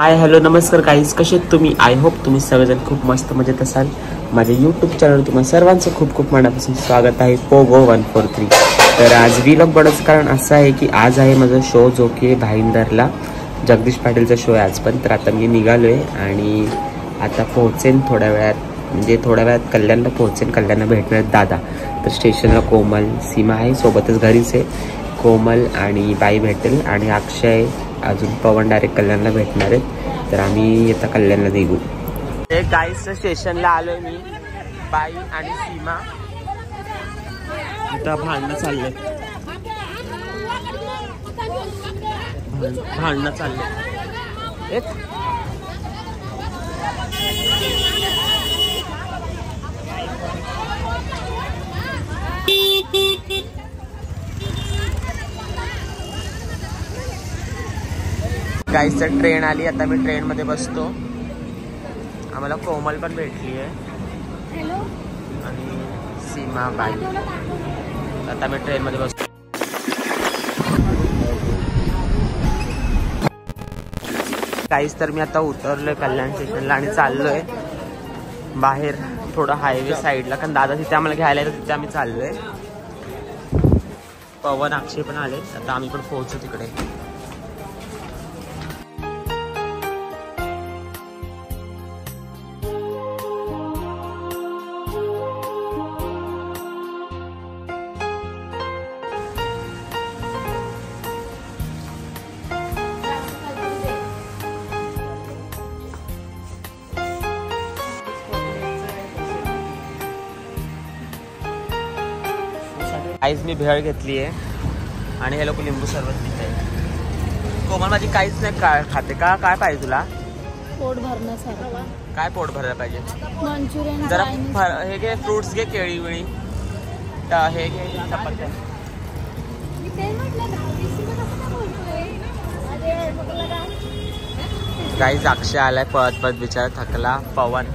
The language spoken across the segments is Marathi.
हाय हॅलो नमस्कार गाईज, कसे आहेत तुम्ही? आय होप तुम्ही सगळेजण खूप मस्त मजेत असाल. माझ्या यूट्यूब चॅनल तुम्हाला सर्वांचं खूप खूप मनापासून स्वागत आहे. पोगो 143. तर आज व्लॉग बनवायचं कारण असं आहे की आज आहे माझा शो जो की भाईंदरला जगदीश पाटीलचा शो आहे आज पण. तर आता मी निघालो आहे आणि आता पोहोचेन थोड्या वेळात कल्याणला पोहोचेन. कल्याणला भेटणार दादा. तर स्टेशनला कोमल सीमा आहे सोबतच, घरीच आहे. कोमल आणि बाई भेटेल आणि अक्षय अजून पवन डायरेक्ट कल्याणला भेटणार आहेत. तर आम्ही आता कल्याणला निघू. एक गाईच्या स्टेशनला आलोय मी, बाई आणि सीमा इथं भांडणं चाललंय. गाईच ट्रेन आली, आता मी ट्रेन मध्ये बसतो. आम्हाला कोमल पण भेटली आहे आणि सीमा बाई. आता मी ट्रेन मध्ये बसतो. गाईच तर मी आता उतरलोय कल्याण स्टेशनला आणि चाललोय बाहेर थोडं हायवे साईडला, कारण दादा तिथे आम्हाला घ्यायला येतं, तिथे आम्ही चाललोय. पवन अक्षय पण आले, आता आम्ही पण पोहोचू तिकडे. काहीच मी भेळ घेतली आहे आणि हे लोक लिंबू सरबत पित आहे. कोमल माझी काहीच नाही काय खाते का? काय पाहिजे तुला? पोट भरण्यासारखं. काय पोट भरायला पाहिजे? मंचुरियन. जरा हे घे, फ्रुट्स घे, केळी वेळी हे घे, चपात्या. काहीच अक्षय आलाय पळत पळत, बिचारा थकला. पवन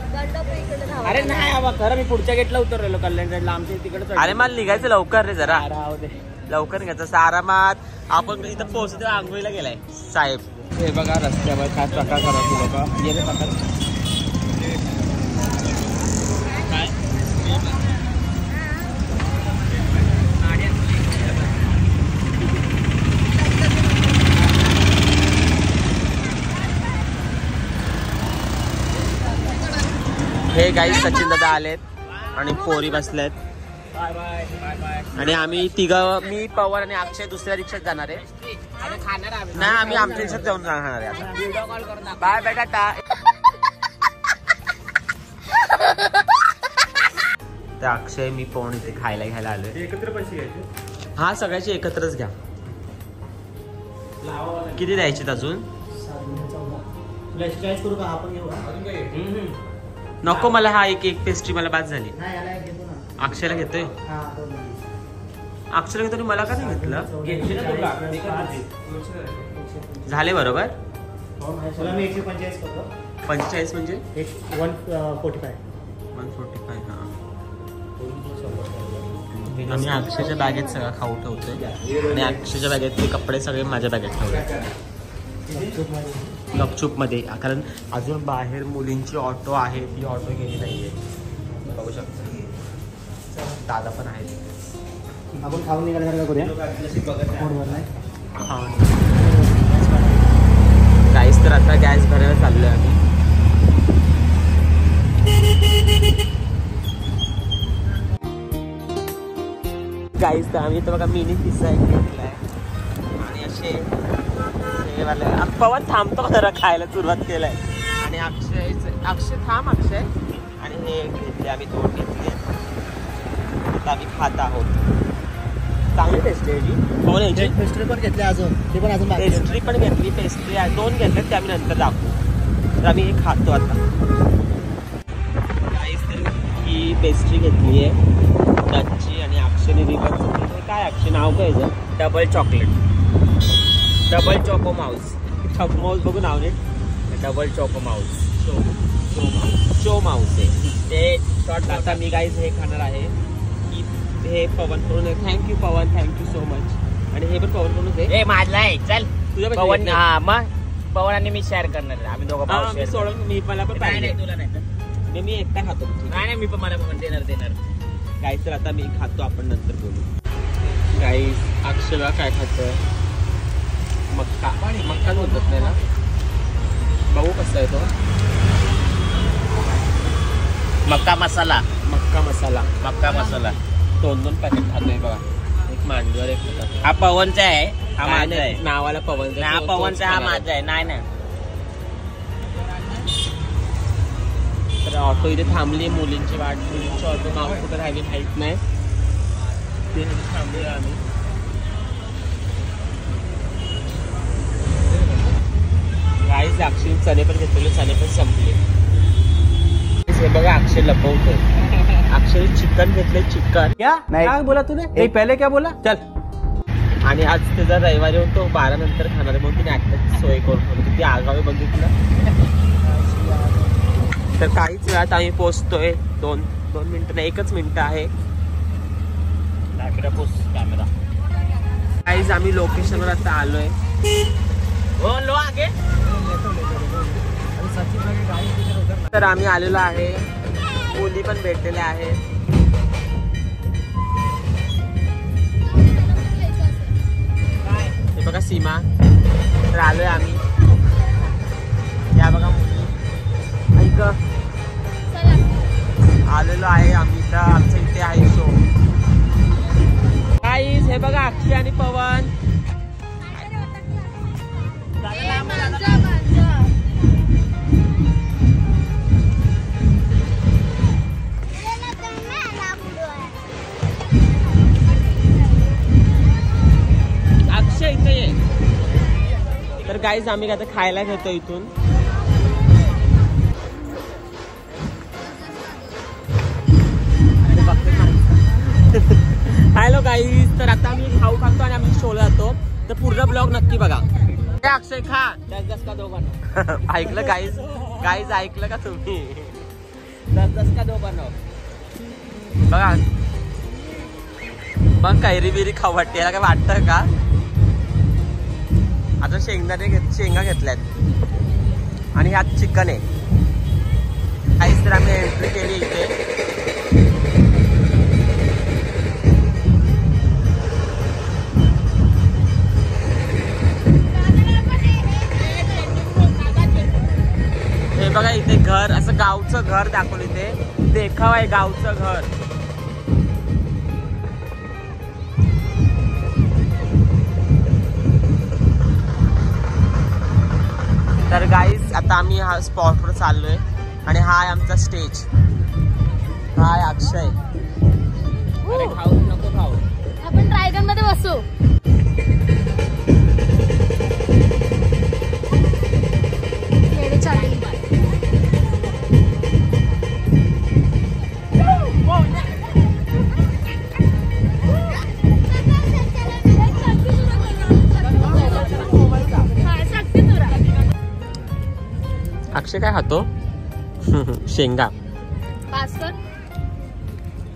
अरे नाही बाबा, खरं मी पुढच्या गेटला उतरलेलो कल्याण साईडला, आमच्या तिकडे. अरे मला निघायचं लवकर रे, जरा लवकर निघायचं. आरामात आपण इथं पोहोचतो आंघोळीला गेलाय साहेब. हे बघा रस्त्यावर काय प्रकार करायचे लोक. गेले प्रकार हे गाई सचिन दादा आलेत आणि पोरी बसलेत आणि आम्ही मी पवन आणि अक्षय दुसऱ्या रिक्षात जाणार आहे. नाही, आम्ही आमच्या रिक्षात जाऊन जाणार आहे आता. Bye bye tata. तर अक्षय मी पवन इथे खायला घ्यायला आलोय. एकत्र पैसे घ्यायचे? हा, सगळ्याचे एकत्रच घ्या. किती द्यायचे अजून? करू का आपण घेऊ? नको मला, हा एक पेस्ट्री मला बाद झाली. अक्षयला घेतोय. अक्षयला घेतो, मला का नाही घेतलं? झाले बरोबर. 45 म्हणजे 145. 145. हा, आम्ही अक्षयच्या बॅगेत सगळं खाऊ ठेवतोय आणि अक्षयच्या बॅगेतले कपडे सगळे माझ्या बॅगेत ठेवले गपचूप मध्ये, कारण अजून बाहेर मुलींची ऑटो आहे, ती ऑटो गेली नाहीये. बघू शकतो दादा पण आहे. आपण खाऊन निघायला करूया. गाईस तर आता गॅस भरायला चाललोय आम्ही. गाईस तर आम्ही तर बघा मिनी पिझ्झा घेतलाय आणि असे पवन थांबतो जरा खायला सुरुवात केलाय. आणि अक्षय थांब अक्षय. आणि हे घेतले आम्ही, 2 घेतले. आम्ही खात आहोत. चांगली टेस्ट आहे. पेस्ट्री पण घेतली अजून, ते पण अजून पेस्ट्री पण घेतली. पेस्ट्री 2 घेतले, ते आम्ही नंतर दाखवू. तर आम्ही हे खातो आता. ही पेस्ट्री घेतली आहे नटची आणि अक्षयने रिबन. काय अक्षय नाव काय याचं? Double choco mousse. माऊस बघू नाव नीट. Double choco mousse. Show mousse आहे ते. आता मी गाईज हे खाणार आहे. हे पवन करून. थँक्यू पवन, थँक्यू सो मच. आणि हे पण पवन करून दे. माझला आहे, चल तुझ्या पवन. हा मग पवन आणि मी शेअर करणार आहे. आम्ही दोघं भाऊ share सोडून मी मला पण नाही पाहिजे. तुला नाही तर. मी एकटा खातो. नाही मी पण मला पण देणार. गाईस तर आता मी खातो, आपण नंतर बोलू. गाईस अक्षरा काय खातोय? मक्काच होतात नाही ना, बघू कसं आहे तो. मक्का मसाला. मक्का मसाला 2 पॅकेट खातोय बघा. एक मांडीवर एक खातो. हा पवनचा आहे, हा माझा आहे. नावाला पवन. हा पवनचा, हा माझा आहे. नाही ना तर ऑटो इथे थांबली, मुलींची ऑटो नाव कुठं राहिली माहित नाही. ते थांबले आम्ही. गाईस अक्षय चणे पण घेतलेले, चणे पण संपले. हे बघा अक्षय लपवतोय. अक्षय चिकन घेतले, चिकन. क्या बोला तूने? पहिले क्या बोला? चल. आणि आज त्याचा रविवारी होतो, 12 नंतर खाणार आहे म्हणून तिने आत्ताची सोय करून किती आगावे बघितलं. तर काहीच वेळात आम्ही पोहोचतोय. 2 मिनिटं नाही, 1च मिनिटं आहे. कॅमेरा. काहीच आम्ही लोकेशनवर आता आलोय. हो लो आगे. तर आम्ही आलेलो आहे, मुली पण भेटलेल्या आहे. हे बघा सीमा. तर आलोय आम्ही. या बघा मुली. ऐक आलेलो आहे आम्ही तर. आमच्या इथे आहे शो. गाईस हे बघा अक्षय आणि पवन. अक्षय इथे ये. तर गाईस आम्ही आता खायला घेतो इथून. हॅलो गाईस, तर आता आम्ही खाऊ खातो आणि आम्ही शोला जातो. तर पूर्ण ब्लॉग नक्की बघा. अक्षय खा. 10 का 2 बनव. ऐकलं गाईस ऐकलं का तुम्ही? 10 का 2 बनव. बघा मग कैरी बिरी खाऊ वाटते. याला काय वाटतं का? आता शेंगा घेतल्यात आणि ह्यात चिकन आहे. काहीच तर आम्ही एंट्री केली इथे. हे बघा इथे घर, असं गावचं घर दाखवलं. इथे देखाव आहे गावचं घर. तर गाईज आता आम्ही हा स्पॉटवर चाललोय आणि हा आहे आमचा स्टेज. हा आहे अक्षय. अरे खाऊ नको खाऊ. आपण ड्रॅगन मध्ये बसू. येडे चालेल. अक्षय काय खातो? शेंगा.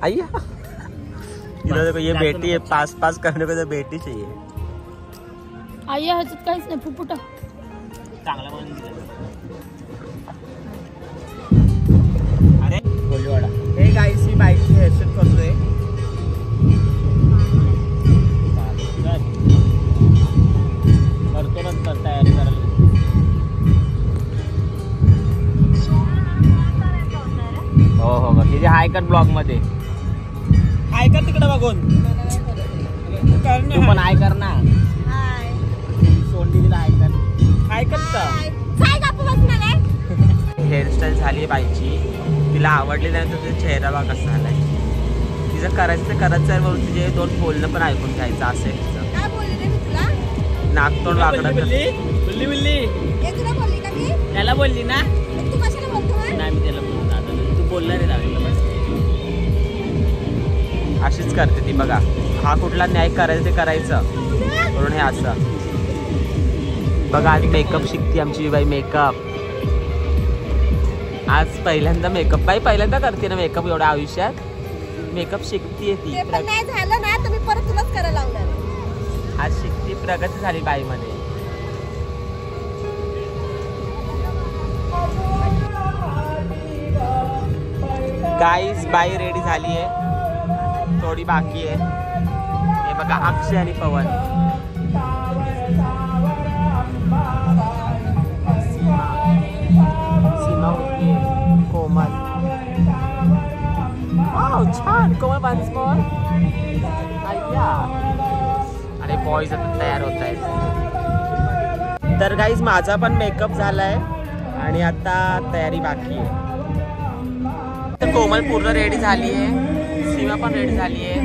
आइया इधर देखो, ये बेटी है. पास करने को तो बेटी चाहिए. आइया ह्याच्यात काहीच नाही, फुफुटा. चांगला बनवून दिलं. अरे कोलीवाडा. हे गाईस मी बाईकची हेअरस्टाईल करतोय. करतो नंतर तयारी करायला. हो किती हाय कर ब्लॉग मध्ये. हाय कर तिकडे बघून. तू पण हाय कर ना. सोंडीला हाय कर. हाय कर. हेअरस्टाईल झाली बाईची. तिला आवडली नाही तर तिचा चेहरा बघा कसा आलाय. तिचं करायचं आहे म्हणून तुझे 2 बोलणं पण ऐकून घ्यायचं असेल तिचं. नागतोंड वाकडं. बुल्ली त्याला बोलली ना. नाही मी त्याला बोललो. तू बोलला रे लागलं. अशीच करते ती बघा. हा कुठला न्याय करायचं ते करायचं म्हणून हे असं बघा. आज मेकअप शिकते आमची बाई. मेकअप आज पहिल्यांदा मेकअप. बाई पहिल्यांदा करते ना मेकअप एवढ्या आयुष्यात. मेकअप शिकतीये ती. नाही झालं ना तर मी परत तुलाच करायला लावणार. आज शिकती. प्रगती झाली बाई मध्ये. गाईस बाई रेडी झाली आहे, थोडी बाकी आहे. हे बघा अक्षय आणि पवन. सीमा होती, कोमल. वाव छान. कोमल वन्स मोर. आणि बॉयज आता तयार होत आहेत. तर गाईज माझा पण मेकअप झालाय आणि आता तयारी बाकी आहे. तर कोमल पूर्ण रेडी झाली आहे, सीमा पण रेडी झाली आहे.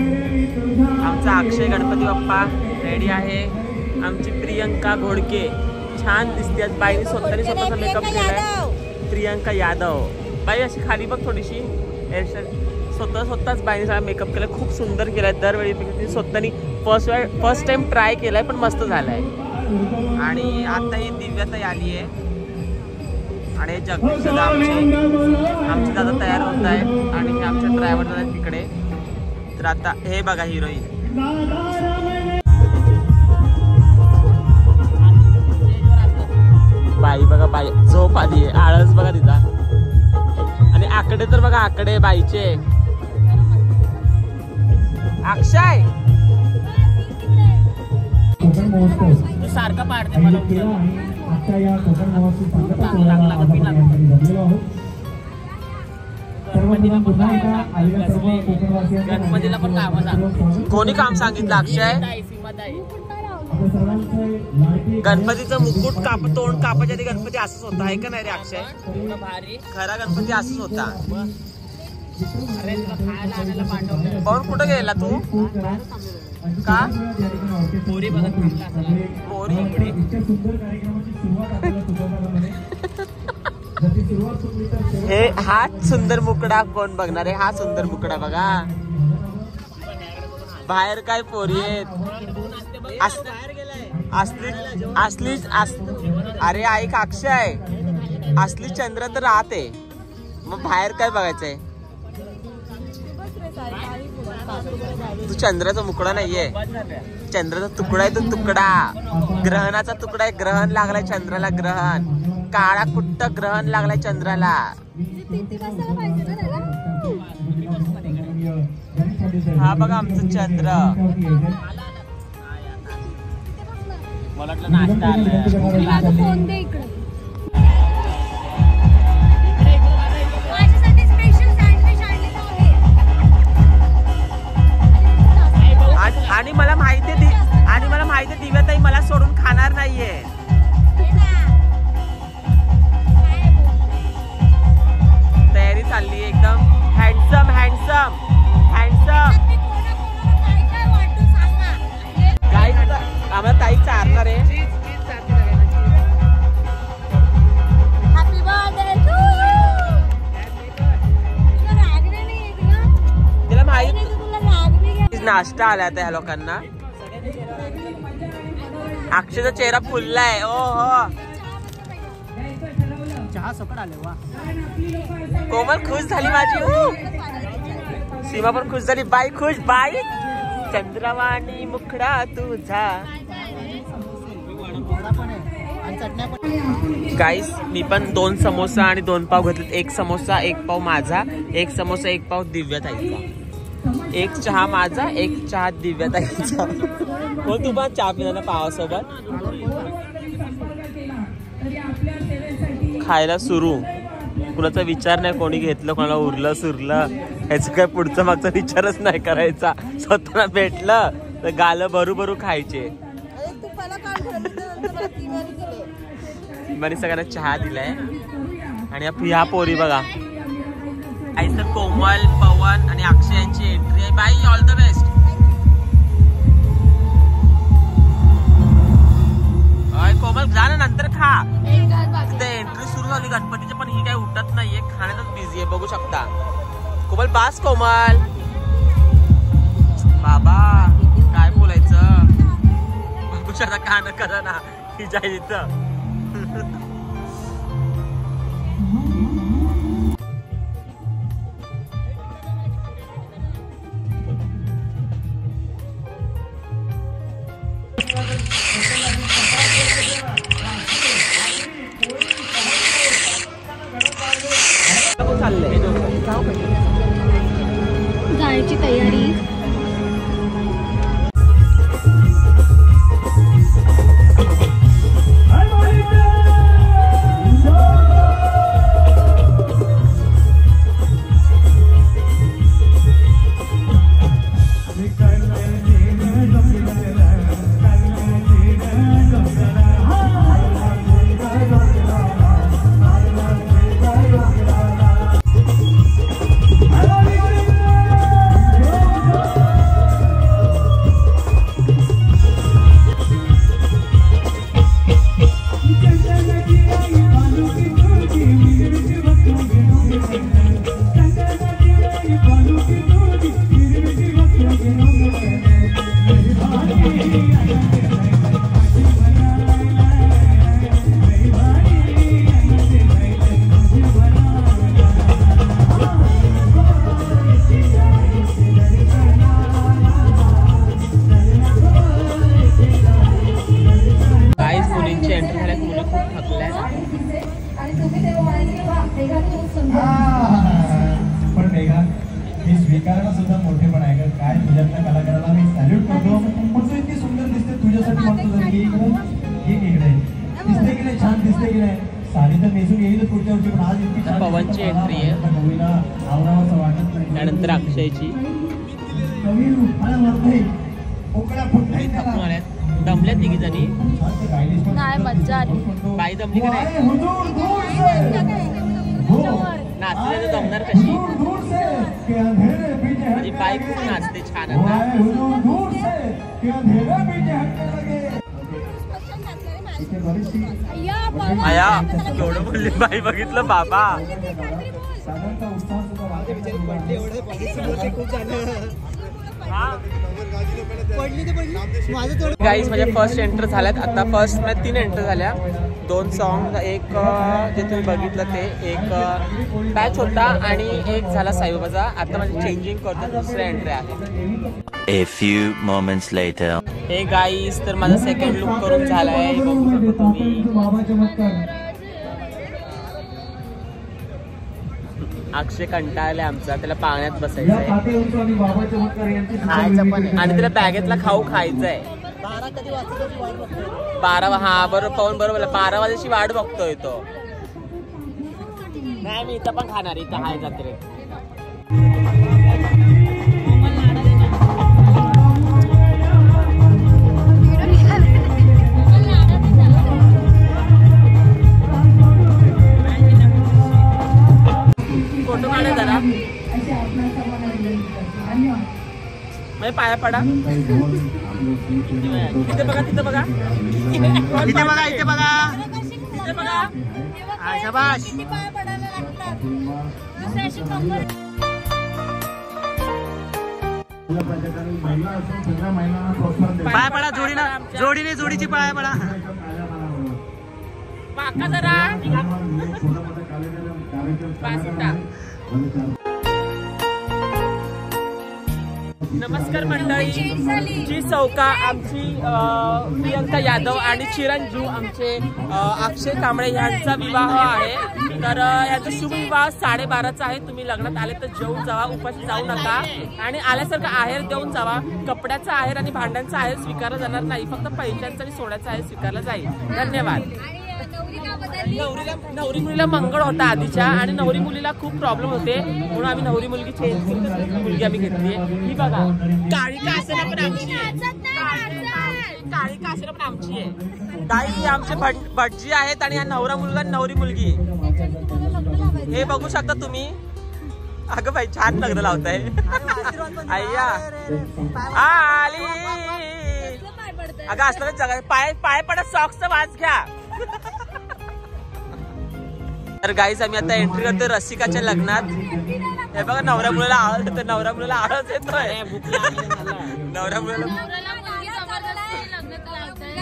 आमचा अक्षय गणपती बाप्पा रेडी आहे. आमची प्रियंका घोडके छान दिसते. बाईने स्वतःचा मेकअप केलाय. प्रियंका यादव बाई अशी खाली बघ थोडीशी हेअरस्टाईल. स्वतःच बाईने सगळा मेकअप केलाय, खूप सुंदर केलाय. दरवेळी स्वतःनी फर्स्ट टाइम ट्राय केलाय, पण मस्त झालाय. आणि आता ही दिव्याताई आली आहे आणि जगदीश दादा आमचे दादा तयार होत आहे आणि हे आमचे ड्रायव्हर दादा तिकडे. तर आता हे बघा हिरोईन बाई. बघा बाई झोप आली आहे, आळस बघा तिचा. आणि आकडे तर बघा, आकडे बाईचे. अक्षय तू सारखा पाडते मला. गणपतीला पण काम सांग. कोणी काम सांगितलं अक्षय? गणपतीचं मुकुट तोंड कापायच्या आधी गणपती असंच होता, आहे का नाही रे अक्षय? खरा गणपती असंच होता. पण कुठं गेला तू? का पोरी हे हा सुंदर मुकडा कोण बघणार आहे? हा सुंदर मुकडा बघा. बाहेर काय पोरी आहेत? असली अरे ऐक अक्षय, असली चंद्र तर राहते, मग बाहेर काय बघायचंय? तू चंद्राचा मुकडा नाहीये, चंद्राचा तुकडा आहे. तो तुकडा ग्रहणाचा तुकडा आहे. ग्रहण लागलाय चंद्राला, ग्रहण. काळा कुट्ट ग्रहण लागलाय चंद्राला. हा बघा आमचं चंद्र. मला वाटलं नाश्ता आलाय. आणि मला माहिती आहे दिव्याताई मला सोडून खाणार नाहीये. तयारी चालली आहे एकदम. Handsome handsome handsome. काय आम्हाला ताई चारणार आहे. तिला माहिती नाश्ता आला त्या लोकांना. अक्षयचा चेहरा फुललाय. ओ हो चहा सकट आले. वा कोमल खुश झाली माझी. सीमा पण खुश झाली. बाई खुश. बाई चंद्रवाणी मुखडा तुझा. गाईस मी पण 2 समोसा आणि 2 पाव घेतलेत. 1 समोसा 1 पाव माझा, 1 समोसा 1 पाव दिव्याताईचा, 1 चहा माझा, 1 चहा दिव्याताईचा. हो तू पण चहा पिला ना पावासोबत. खायला सुरू. कुणाचा विचार नाही कोणी घेतलं, कोणाला उरलं सुरलं ह्याच काय पुढचा मागचा विचारच नाही करायचा. स्वतःला भेटलं तर गालं भरू खायचे. बरी सगळ्यांना चहा दिलाय. आणि ह्या पोरी बघा. आई तर कोमल, पवन आणि अक्षय यांची एंट्री आहे. बाई ऑल द बेस्ट. कोमल जा ना, नंतर खा. एंट्री सुरू झाली गणपतीची, पण ही काय उठत नाहीये, खाण्यातच बिझी आहे. बघू शकता. कोमल पास. कोमल बाबा काय बोलायचं. बघू शकता कान करा ना हिच्या इथं. चाललंय मुलांची एंट्री झाल्यात. मुलं खूप थकल्या. पण मेघा मी स्वीकारायला सुद्धा मोठेपण आहे का काय तुझ्यातल्या कलाकाराला मी सॅल्यूट करतो. पण तू इतकी सुंदर दिसते तुझ्यासाठी म्हणतो जर की इकडे दिसते की नाही छान दिसते की नाही. साडी तर नेसून येईलच पुढच्या वर्षी पण आज इतकी छान पवनची एंट्री आहे. कवीला आवरावंसं वाटत नाही. त्यानंतर अक्षयची. कवी मला वाटतंय पोकळा फुटलाय थकून आल्यात. दमल्या तिघी जणी. नाही मज्जा आली. बाई दमली का नाही? नाचले तर जमणार कशी? माझी बाई खूप नाचते छान. आया एवढं बोलली बाई. बघितलं बाबा. गाईज माझ्या फर्स्ट एंटर झाल्यात. आता फर्स्ट मध्ये 3 एंटर झाल्या. 2 सॉन्ग. एक जे तुम्ही बघितलं ते एक पॅच होता आणि एक झाला साईबाबाचा. आता माझी चेंजिंग करतो. दुसऱ्या एंट्री आहे. A few moments later. हे गाईज तर माझा सेकंड लुक करून झालाय. बघू शकतो तुम्ही. अक्षय कंटाळले आमचा. त्याला पाण्यात बसायचंय आणि त्याला बॅगेतला खाऊ खायचंय. 12 हा बरोबर पाहून बरोबर 12 वाजेची वाट बघतोय तो. नाही मी इथं पण खाणार. इथं हाय जत्रेत. फोटो काढा जरा. पाया पडा. तिथे बघा. तिथे बघा. इथे बघा. इथे बघा. इथे बघा. शाबाश. पाया पडा. जोडीने जोडीची पाया पडा. पाका जरा. नमस्कार मंडळी. जी चौका आमची प्रियंका यादव आणि चिरंजीव आमचे अक्षय कांबळे यांचा विवाह आहे. तर याचा शुभ विवाह 12:30चा आहे. तुम्ही लग्नात आले तर जेवून जावा. उपाशी जाऊ नका. आणि आल्यासारखं आहेर देऊन जावा. कपड्याचा आहेर आणि भांड्यांचा आहेर स्वीकारला जाणार नाही. फक्त पैशांचा आणि सोन्याचा आहेर स्वीकारला जाईल. धन्यवाद. नवरी मुलीला मंगळ होता आधीच्या आणि नवरी मुलीला खूप प्रॉब्लेम होते म्हणून आम्ही नवरी मुलगी चेंज केली. मुलगी आम्ही घेतली. ही बघा काळी का असेल पण आमची आहे. काळी का असेल पण आमची आहे. ताई आमचे भटजी आहेत आणि हा नवरा मुलगा नवरी मुलगी. हे बघू शकता तुम्ही. अगं बाई छान लग्न लावताय. अय्या आली. अगं असलं जगा पाय पडत सॉक्सचा वास घ्या. तर गाईज आम्ही आता एंट्री करतोय रसिकाच्या लग्नात. हे बघा नवऱ्या मुलाला आवाज येतोय. नवऱ्या मुलाला आवाज येतोय. नवऱ्या मुलाला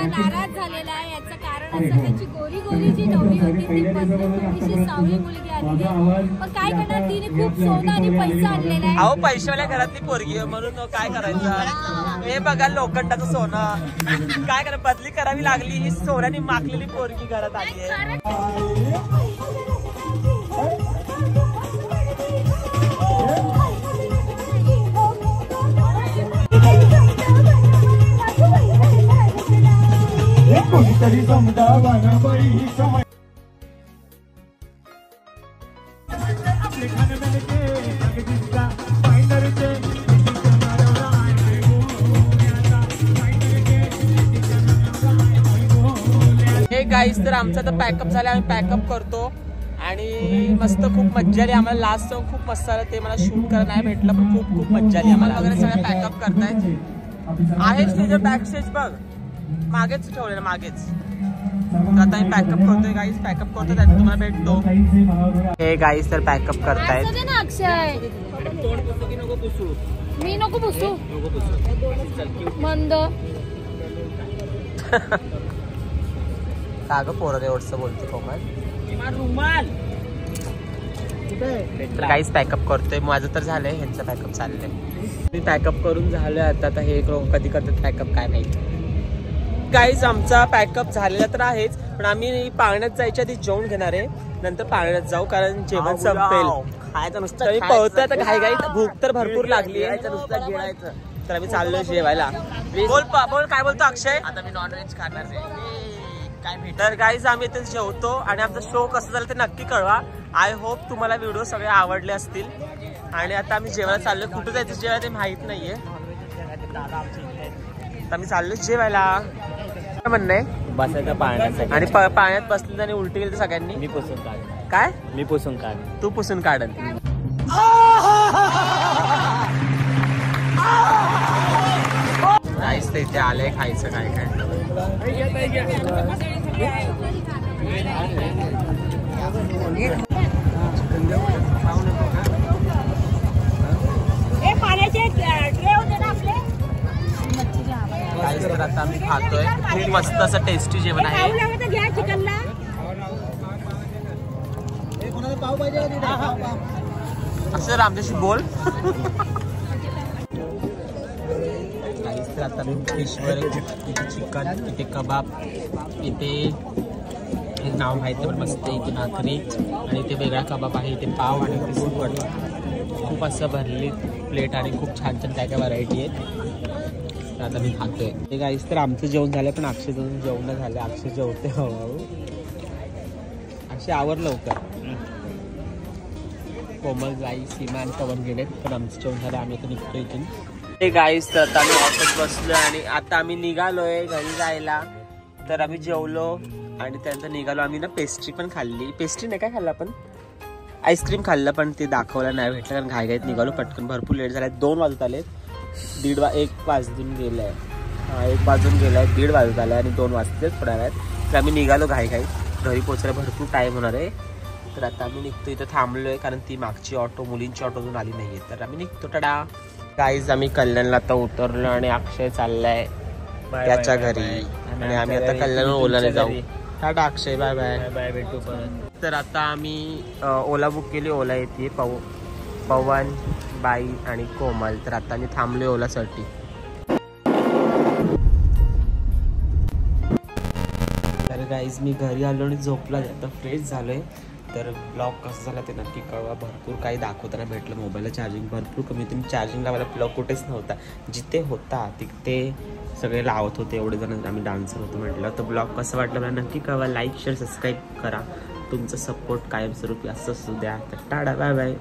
नाराज झालेला आहे. याचं कारण असं त्याची गोरी गोरी जी नवरी होती ती थोडीशी सावळी मुलगी आली आहे. पण काय करणार तिने खूप सोनं आणि पैसा आणलेला आहे. अहो पैशावाल्या घरातली पोरगी आहे म्हणून काय करायचं. हे बघा लोखंडाचं सोनं. काय करा बदली करावी लागली. ही सोन्याने माखलेली पोरगी घरात आली आहे. कोणीतरी समजावा बाई समय. हे गाईज तर आमचा तर पॅकअप झाला. आम्ही पॅकअप करतो आणि मस्त खूप मज्जा आली आम्हाला. लास्ट सॉन्ग खूप मस्त आलं. ते मला शूट करायला नाही भेटलं पण खूप मज्जा आली आम्हाला. वगैरे सगळं पॅकअप करतायत. आहे स्टेज बॅक स्टेज बघ मागेच ठेवलेलं मागेच. तर आता मी पॅकअप करतोय गाईज. पॅकअप करतो त्यात तुम्हाला भेटतो. हे गाईज तर पॅकअप करतायत. अक्षय मी नको पुसू मंद. का ग पोरं एवढंच बोलते कोमल. गाईज पॅकअप करतोय. माझं तर झालंय. ह्यांचं पॅकअप चाललंय. मी पॅकअप करून झालोय आता. हे कधी करतात पॅकअप काय माहिती. गाईज आमचा पॅकअप झालेला तर आहेच, पण आम्ही पाण्यात जायच्या आधी जेवण घेणार आहे, नंतर पाण्यात जाऊ कारण जेवण संपेल. पळतोय तर घाई घाई, भूक तर भरपूर लागली आहे, तर आम्ही चाललोय जेवायला. बोल काय बोलतो अक्षय? आता मी नॉनव्हेज खाणार आहे. काय भेट तर गाईज आम्ही इथे जेवतो आणि आमचा शो कसं झालं ते नक्की कळवा. आय होप तुम्हाला व्हिडिओ सगळे आवडले असतील. आणि आता आम्ही जेवायला चाललोय, कुठं जायचं जेवायला ते माहित नाहीये, आता आम्ही चाललोय जेवायला. काय म्हणणं आहे? बसायचं पाण्यात आणि पाण्यात बसले आणि उलटी गेली तर सगळ्यांनी मी पुसून काढ. काय? मी पुसून काढ. तू पुसून काढन. काहीच इथे आलंय खायचं काय काय. तर आता आम्ही खातोय, खूप मस्त असं टेस्टी जेवण आहे. असं रामदेशी बोल. तर आता मी फिशवर इथे चिकन, इथे कबाब, इथे नाव माहिती पण मस्त, इथे भाकरी आणि इथे वेगळा कबाब आहे, इथे पाव आणि इथे सुकट. खूप असं भरली प्लेट आणि खूप छान छान काय काय व्हरायटी आहे. आता मी खातोय ते गाईस. तर आमचं जेवण झालं पण अक्षय जेवण झालं. अक्षय जेवते हळूहळू. अक्षय आवर लवकर. कोमल, गाई, सीमा आणि पवन गेले, पण आमचं जेवण झालं. आम्ही आता निघतो इथून. ते गाईस तर आता आम्ही ऑफिस बसलोय आणि आता आम्ही निघालोय घरी जायला. तर आम्ही जेवलो आणि त्यानंतर निघालो. आम्ही ना पेस्ट्री पण खाल्ली. पेस्ट्री नाही काय खाल्लं आपण, आईस्क्रीम खाल्लं, पण ते दाखवायला नाही भेटलं कारण घाईघाईत निघालो पटकन. भरपूर लेट झालाय. 2 वाजत आले. 1 वाजून गेलाय. 1 वाजून गेलाय, 1:30 वाजत आलाय आणि 2 वाजते थोड्या वेळात. तर आम्ही निघालो घाईघाईत. घरी पोहोचायला भरपूर टाईम होणार आहे. तर आता आम्ही निघतो. इथं थांबलोय कारण ती मागची ऑटो, मुलींची ऑटो अजून आली नाहीये. तर आम्ही निघतो. टाटा गाईज. आम्ही कल्याणला आता उतरलो आणि अक्षय चाललाय त्याच्या घरी आणि आम्ही आता कल्याण ओलाने जाऊ. टाटा अक्षय, बाय बाय. बाय, भेटू परत. तर आता आम्ही ओला बुक केली. ओला येते पवन, बाई आणि कोमल. तर आता आम्ही थांबलोय ओलासाठी. तर गाईज मी घरी आलो आणि झोपला. आता फ्रेश झालोय. तर ब्लॉग कसं झाला ते नक्की कळवा. भरपूर काही दाखवताना भेटलं. मोबाईलला चार्जिंग भरपूर कमी होती. चार्जिंग लावायला ब्लॉग कुठेच नव्हता. जिथे होता तिथे सगळे लावत होते. एवढे जण आम्ही डान्सर होतो म्हटलं. तर ब्लॉग कसं वाटलं मला नक्की कळवा. लाईक, शेअर, सबस्क्राईब करा. तुमचं सपोर्ट कायमस्वरूपी असं असू द्या. तर टाटा, बाय बाय.